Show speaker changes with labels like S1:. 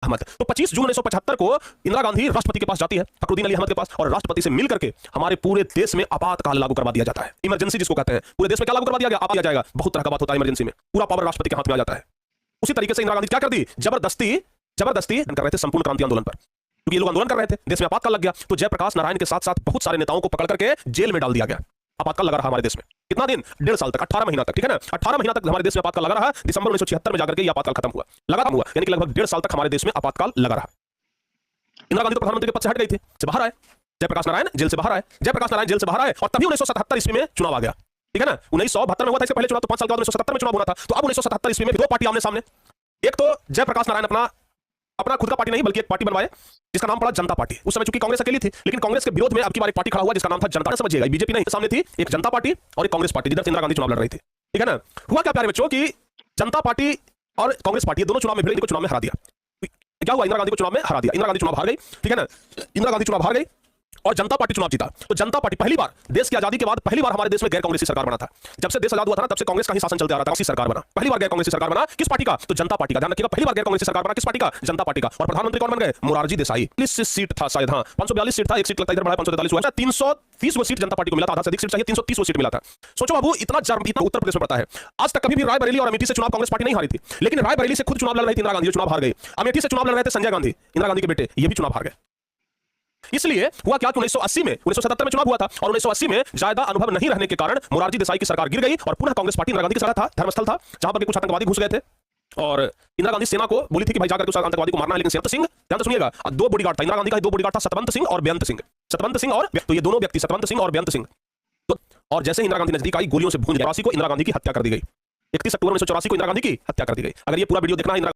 S1: अहमद। तो 25 जून 1975 को इंदिरा गांधी राष्ट्रपति के पास जाती है, फखरुद्दीन अली अहमद के पास, और राष्ट्रपति से मिलकर के हमारे पूरे देश में आपातकाल लागू करवा दिया जाता है। इमरजेंसी जिसको कहते हैं, पूरे देश में क्या लागू करवा दिया गया? आप दिया जाएगा। बहुत तरह का बात होता है इमरजेंसी में, पूरा पावर राष्ट्रपति के हाथ में आ जाता है। उसी तरीके से इंदिरा गांधी क्या कर दी? जबरदस्ती कर रहे थे संपूर्ण क्रांति आंदोलन पर, क्योंकि ये लोग आंदोलन कर रहे थे, देश में आपातकाल लग गया। तो जयप्रकाश नारायण के साथ साथ बहुत सारे नेताओं को पकड़ करके जेल में डाल दिया गया। आपातकाल लगा रहा हमारे देश में कितना दिन? 1.5 साल तक, 18 महीना तक, ठीक है ना? 18 महीना तक हमारे देश में आपातकाल लगा रहा। दिसंबर 1976 में जाकर के ये आपातकाल खत्म हुआ, लगातार हुआ, यानी कि लगभग 1.5 साल तक हमारे देश में आपातकाल लगा रहा। इंदिरा गांधी तो प्रधानमंत्री के पद से हट गई थी, से बाहर आए। जयप्रकाश नारायण जेल से बाहर आए, जयप्रकाश नारायण जेल से बाहर आए, और तभी 1977 ईस्वी में चुनाव आ गया, ठीक है ना? 1972 में हुआ था, इससे पहले चुनाव तो 5 साल के बाद 1977 में चुनाव होना था। तो अब 1977 ईस्वी में दो पार्टी आमने सामने। एक तो जयप्रकाश नारायण अपना खुद का पार्टी नहीं बल्कि एक पार्टी बनवाए जिसका नाम पड़ा जनता पार्टी। उस समय चूंकि कांग्रेस अकेली थी, लेकिन कांग्रेस के विरोध में अब की बार एक पार्टी खड़ा हुआ जिसका नाम था जनता। समझिएगा, बीजेपी नहीं, सामने थी एक जनता पार्टी और एक कांग्रेस पार्टी, जिधर इंदिरा गांधी चुनाव लड़ रही थी, ठीक है ना? हुआ क्या प्यारे बच्चों कि जनता पार्टी और कांग्रेस पार्टी दोनों चुनाव में भिड़ी, इनको चुनाव में हरा दिया। क्या हुआ? इंदिरा गांधी को चुनाव में हरा दिया, इंदिरा गांधी चुनाव हार गई, ठीक है ना? इंदिरा गांधी चुनाव हार गई और जनता पार्टी चुनाव जीता। तो जनता पार्टी पहली बार देश की आजादी के बाद पहली बार हमारे देश में गैर कांग्रेसी सरकार बना था। जब से देश आजाद हुआ था ना, तब से कांग्रेस का ही शासन चलते आ रहा था, कांग्रेसी सरकार बना, पहली बार गैर कांग्रेसी सरकार बना। किस पार्टी का? तो जनता पार्टी का। ध्यान रखिएगा, पहली बार गैर कांग्रेसी सरकार बना किस पार्टी का? जनता पार्टी का। और प्रधानमंत्री कौन बन गए? मोरारजी देसाई। 40 सीट था शायद, हाँ 542 सीट था, एक सीट लगता इधर बढ़ा 543 हुआ। 330 वो सीट जनता पार्टी को मिला था, आधा से अधिक सीट चाहिए, 330 वो सीट मिला था। सोचो बाबू, इतना उत्तर प्रदेश में पड़ता है। आज तक कभी भी रायबरेली और अमेठी से चुनाव कांग्रेस पार्टी नहीं हारी थी, लेकिन रायबरेली से खुद चुनाव लड़ रही थी इंदिरा गांधी, चुनाव हार गई। अमेठी से चुनाव लड़ रहे थे संजय गांधी, इंदिरा गांधी के बेटे, ये भी चुनाव हार गए। इसलिए हुआ क्या कि 1977 में चुनाव हुआ था, और 1980 में ज्यादा अनुभव नहीं रहने के कारण मोरारजी देसाई की सरकार गिर गई और पुनः कांग्रेस पार्टी इंदिरा गांधी की सरकार था, धर्मस्थल था, जहां पर कुछ आतंकवादी घुस गए थे। और इंदिरा गांधी सेना को बोली थी कि भाई जाकर उस आतंकवादी को मारना है, लेकिन सतवंत सिंह, ध्यान से सुनिएगा, दो बॉडीगार्ड था इंदिरा गांधी का, दो बॉडीगार्ड था सतवंत सिंह और बेअंत सिंह। सतवंत सिंह और तो ये दोनों व्यक्ति, सतवंत सिंह और बेअंत सिंह, तो और जैसे इंदिरा गांधी नजदीक आई, गोलियों से भूंज 84 को इंदिरा गांधी की हत्या कर दी गई। 31 अक्टूबर 1984 को इंदिरा गांधी की हत्या कर दी गई। अगर ये पूरा वीडियो देखना है इंदिरा